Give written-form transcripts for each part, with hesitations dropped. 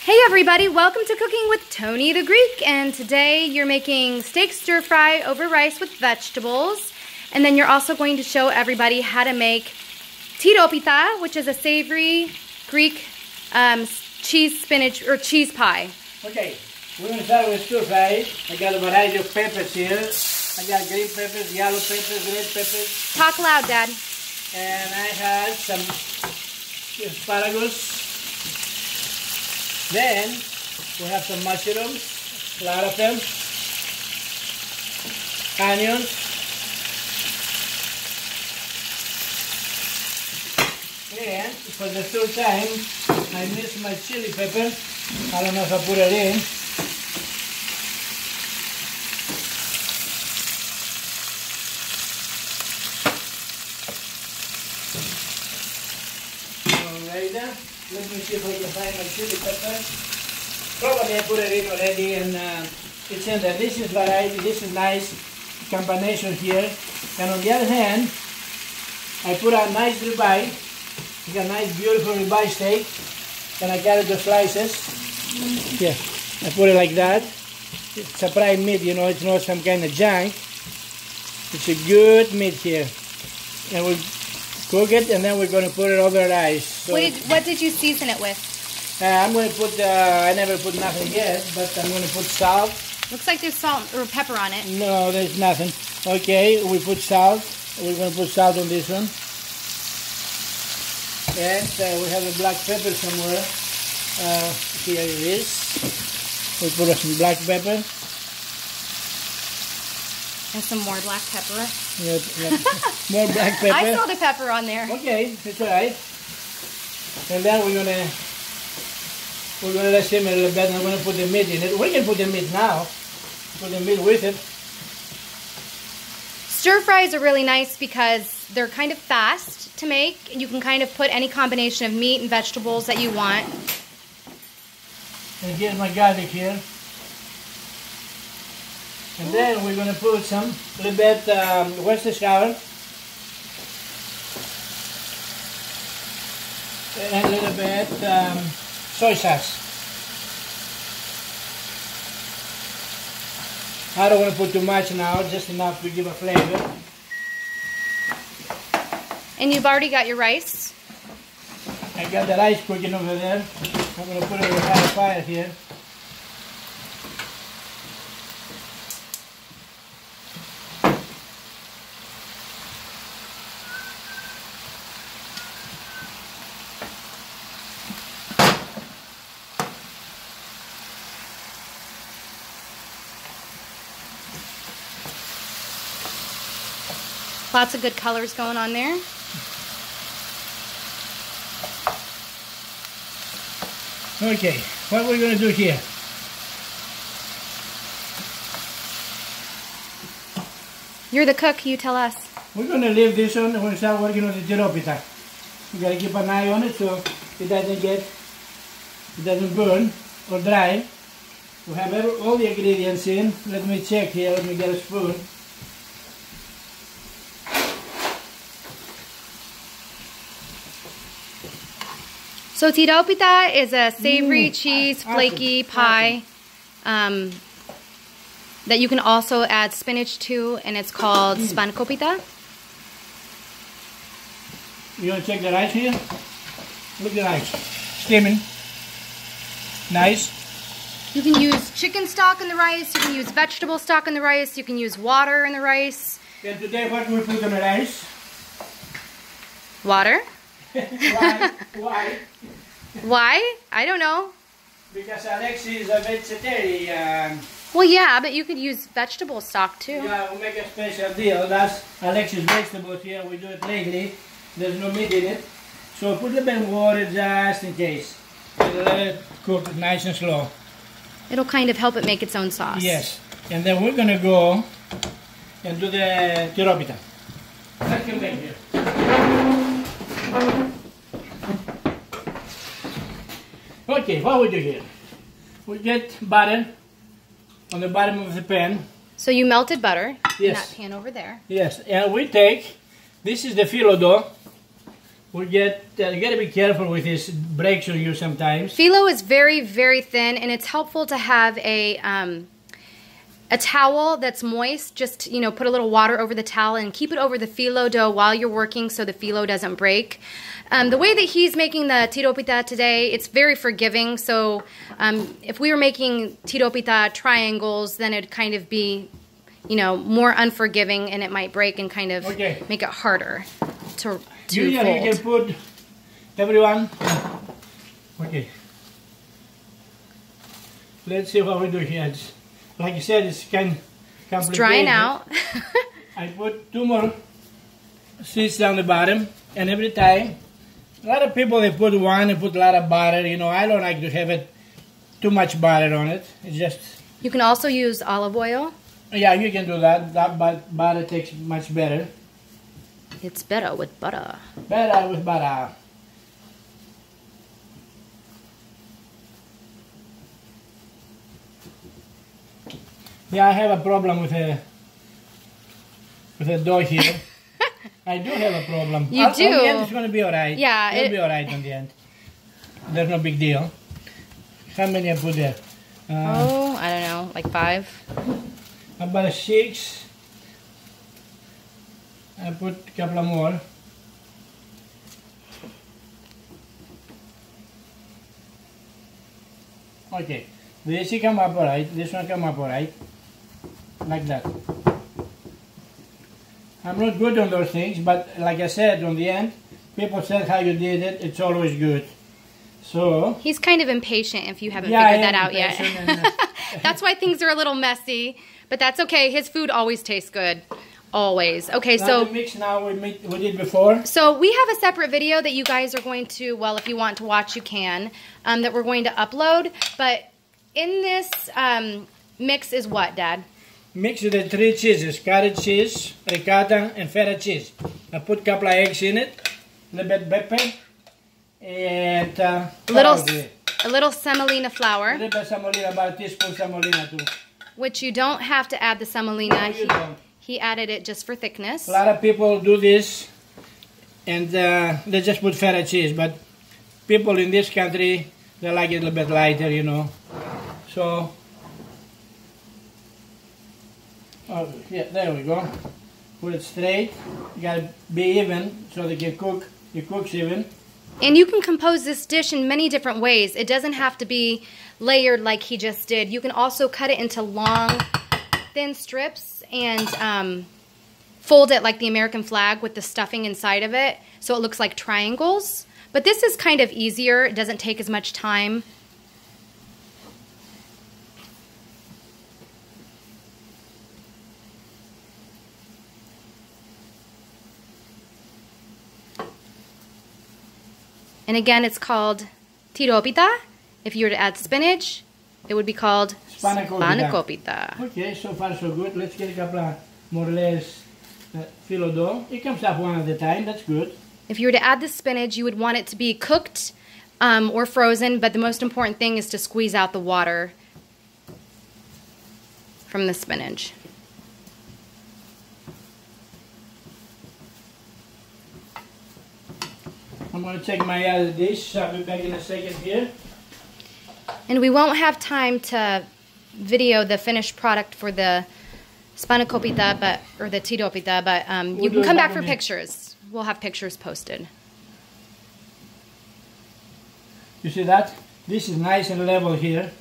Hey everybody, welcome to Cooking with Tony the Greek, and today you're making steak stir fry over rice with vegetables, and then you're also going to show everybody how to make tiropita, which is a savory Greek cheese spinach or cheese pie. Okay, we're going to start with stir fry. I got a variety of peppers here. I got green peppers, yellow peppers, red peppers. Talk loud, Dad. And I have some asparagus. Then we have some mushrooms, a lot of them, onions, and for the third time I missed my chili pepper. I don't know if I put it in. Alright, let me see if I can find my chili pepper. Probably I put it in already, and it's in there. This is variety, this is nice combination here. And on the other hand, I put a nice ribeye. It's a nice beautiful ribeye steak. And I got the slices. Here, I put it like that. It's a prime meat, you know, it's not some kind of junk. It's a good meat here. And we'll cook it, and then we're going to put it over rice. So What did you season it with? I'm going to put, I never put nothing yet, but I'm going to put salt. Looks like there's salt or pepper on it. No, there's nothing. Okay, we put salt. We're going to put salt on this one. And we have a black pepper somewhere. Here it is. We put some black pepper. And some more black pepper. Yeah. More black pepper. I saw the pepper on there. Okay, that's all right. And then we're gonna let simmer a little bit, and I'm gonna put the meat in it. We can put the meat now. Put the meat with it. Stir fries are really nice because they're kind of fast to make. You can kind of put any combination of meat and vegetables that you want. And here's my garlic here. And then we're going to put a little bit Worcestershire and a little bit soy sauce. I don't want to put too much now, just enough to give a flavor. And you've already got your rice. I got the rice cooking over there. I'm going to put it on the high fire here. Lots of good colors going on there. Okay, what we're going to do here. You're the cook, you tell us. We're going to leave this on. We're going to start working on the tiropita. We got to keep an eye on it so it doesn't burn or dry. We have all the ingredients in. Let me check here. Let me get a spoon. So tiropita is a savory cheese flaky pie that you can also add spinach to, and it's called spanakopita. You want to check the rice here? Look at the rice. Steaming. Nice. You can use chicken stock in the rice, you can use vegetable stock in the rice, you can use water in the rice. And today what we put on the rice? Water? Why? Why? I don't know. Because Alexi is a vegetarian. Well, yeah, but you could use vegetable stock too. Yeah, we'll make a special deal. That's Alexi's vegetables here. We do it lately. There's no meat in it. So put a bit of water just in case. And let it cook nice and slow. It'll kind of help it make its own sauce. Yes. And then we're going to go and do the tiropita. Let's come back here. Okay, what we do here? We get butter on the bottom of the pan. So you melted butter in Yes. that pan over there. Yes, and we take, this is the filo dough. you gotta be careful with this, breaks on you sometimes. Phyllo is very, very thin, and it's helpful to have a towel that's moist. Just, you know, put a little water over the towel and keep it over the phyllo dough while you're working so the phyllo doesn't break. The way that he's making the tiropita today, it's very forgiving. So if we were making tiropita triangles, then it'd kind of be, you know, more unforgiving, and it might break and kind of make it harder to Usually fold. you can put everyone. Okay. Let's see what we do here. It's, like you said, it's kind of complicated. It's drying out. I put 2 more seeds down the bottom, and every time, a lot of people, they put one and put a lot of butter. You know, I don't like to have it too much butter on it. It's just... You can also use olive oil. Yeah, you can do that. That butter tastes much better. It's better with butter. Better with butter. Yeah, I have a problem with the dough here. I do have a problem. You do? On the end, it's going to be alright. Yeah. It'll be alright on the end. There's no big deal. How many I put there? Oh, I don't know, like 5? About 6. I put a couple of more. Okay. This will come up alright. This one come up alright. Like that. I'm not good on those things, but like I said, on the end, people said how you did it, it's always good. So... He's kind of impatient if you haven't figured that out yet. And, that's why things are a little messy, but that's okay. His food always tastes good. Always. Okay, so... the mix now we did before. So we have a separate video that you guys are going to, well, if you want to watch, you can, that we're going to upload. But in this mix is what, Dad? Mix the 3 cheeses, cottage cheese, ricotta, and feta cheese. I put a couple of eggs in it, a little bit pepper, and a little semolina flour. A little bit semolina, about a teaspoon semolina too. Which you don't have to add the semolina. No, you don't. He added it just for thickness. A lot of people do this, and they just put feta cheese, but people in this country, they like it a little bit lighter, you know. So... Oh, yeah, there we go. Put it straight. You gotta be even so they can cook. It cooks even. And you can compose this dish in many different ways. It doesn't have to be layered like he just did. You can also cut it into long, thin strips and fold it like the American flag with the stuffing inside of it so it looks like triangles. But this is kind of easier. It doesn't take as much time. And again, it's called tiropita. If you were to add spinach, it would be called spanakopita. Okay, so far so good. Let's get a couple of more layers phyllo dough. It comes up one at a time. That's good. If you were to add the spinach, you would want it to be cooked or frozen, but the most important thing is to squeeze out the water from the spinach. I'm going to take my other dish. I'll be back in a second here. And we won't have time to video the finished product for the spanakopita, or the tiropita, but you can come back for pictures. We'll have pictures posted. You see that? This is nice and level here.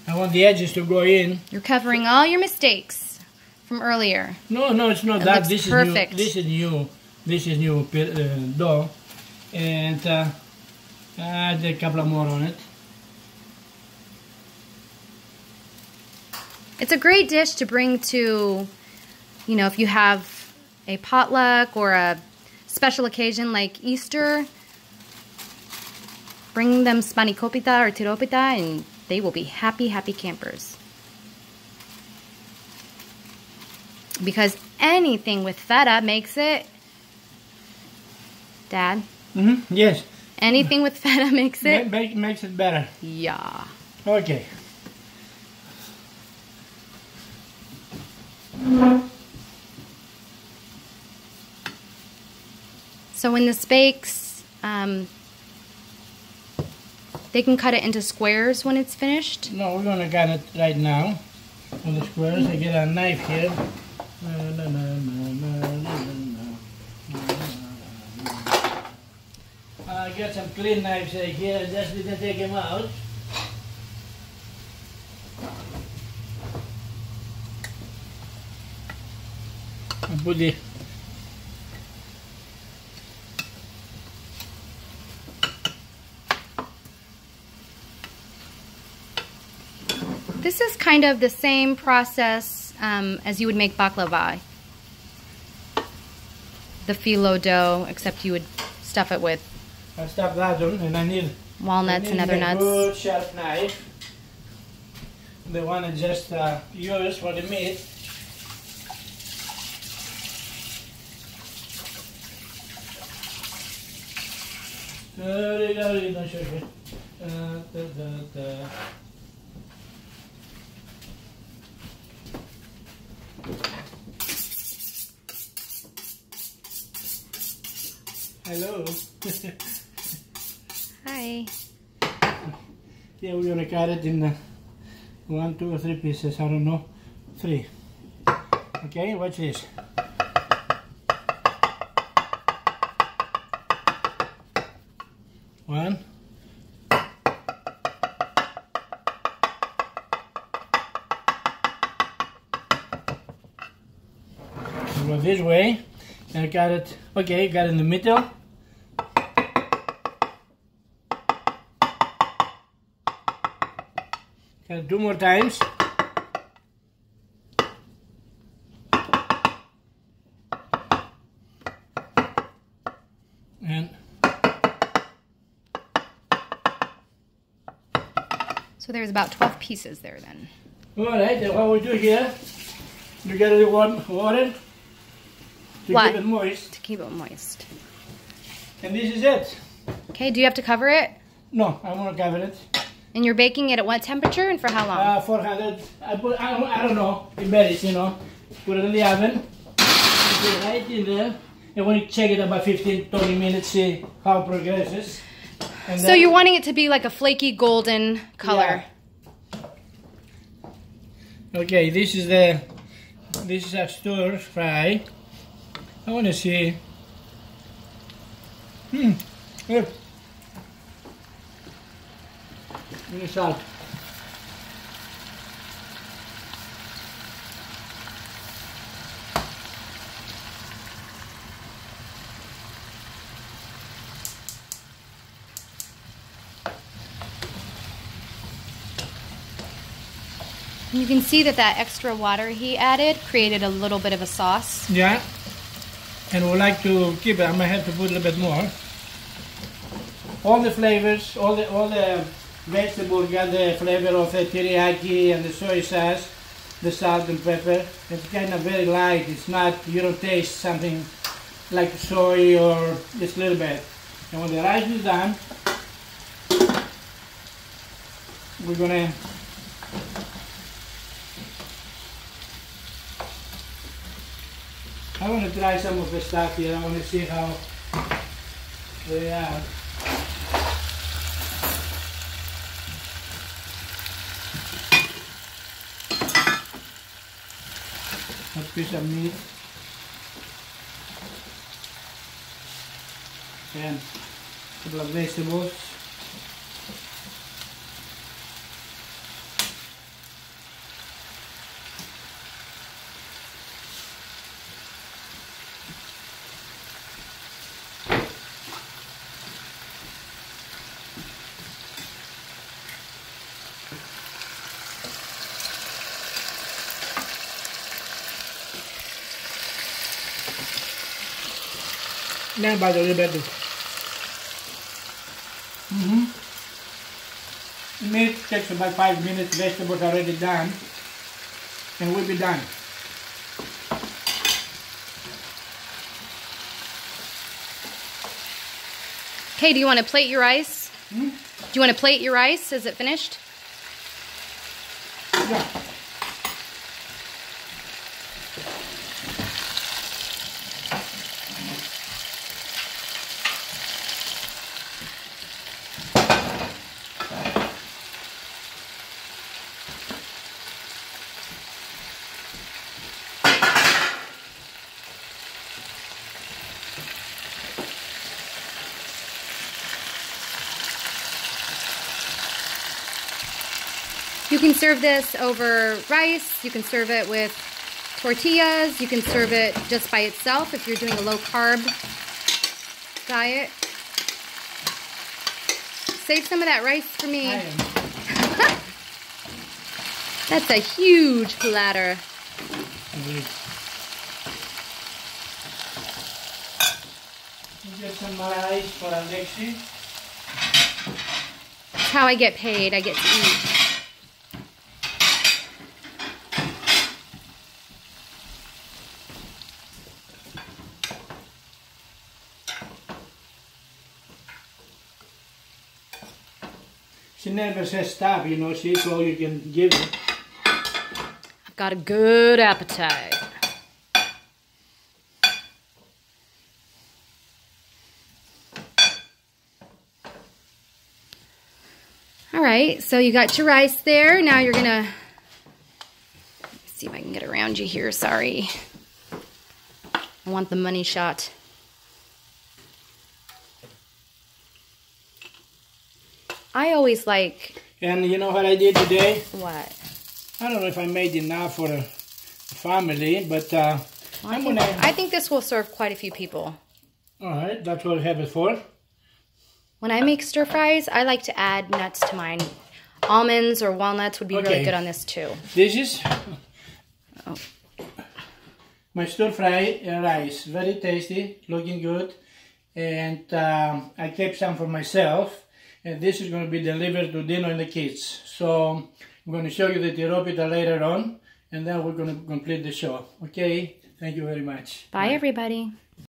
I want the edges to go in. You're covering all your mistakes from earlier. No, it's not that. This perfect. This is new. This is new dough, and add a couple more on it. It's a great dish to bring to, you know, if you have a potluck or a special occasion like Easter. Bring them spanakopita or tiropita, and they will be happy, happy campers. Because anything with feta makes it, Dad? Mm-hmm. Yes. Anything with feta makes it? Makes it better. Yeah. Okay. So when this bakes, they can cut it into squares when it's finished? No, we're gonna cut it right now on the squares. I get a knife here. I got some clean knives here. I just didn't take them out. I put the This is kind of the same process as you would make baklava. The phyllo dough, except you would stuff it with I stuff that on, and I need walnuts and other nuts. Good sharp knife. The one I just use for the meat. Hello. Hi. Yeah, we're gonna cut it in 1, 2, or 3 pieces. I don't know. 3. Okay, watch this. One. Go this way. And I got it. Okay, got it in the middle. Got it 2 more times. And So there's about 12 pieces there then. alright, then what we do here, we get a little warm water to What? keep it moist. To keep it moist. And this is it. Okay, do you have to cover it? No, I'm gonna cover it. And you're baking it at what temperature and for how long? 400. I don't know. It varies, you know. Put it in the oven. Put it right in there. And when you check it about 15, 20 minutes, see how it progresses. And So you're wanting it to be like a flaky golden color. Yeah. Okay, this is a stir fry. I want to see. Here. Give me salt. And you can see that extra water he added created a little bit of a sauce. Yeah. And we like to keep it. I might have to put a little bit more. All the flavors, all the vegetables got the flavor of the teriyaki and the soy sauce, the salt and pepper. It's kind of very light. It's not, you don't taste something like soy or just a little bit. And when the rice is done, we're gonna I want to try some of the stuff here. I want to see how they are. A piece of meat and a couple of vegetables. Now about a little bit. The meat takes about 5 minutes. Vegetables are already done, and we'll be done. Okay, do you want to plate your rice? Do you want to plate your rice? Is it finished? Yeah. You can serve this over rice. You can serve it with tortillas. You can serve it just by itself if you're doing a low-carb diet. Save some of that rice for me. I am. That's a huge platter. Get some rice for Alexi. That's how I get paid. I get to eat. She never says stop, you know, she's all you can give her. I've got a good appetite. All right, so you got your rice there. Now you're gonna, let's see if I can get around you here, sorry. I want the money shot. I always like... And you know what I did today? What? I don't know if I made enough for a family, but I think this will serve quite a few people. Alright, that's what I have it for. When I make stir fries, I like to add nuts to mine. Almonds or walnuts would be really good on this too. This is my stir fry rice. Very tasty, looking good. And I kept some for myself. And this is going to be delivered to Dino and the kids. So I'm going to show you the tiropita later on. And then we're going to complete the show. Okay? Thank you very much. Bye everybody.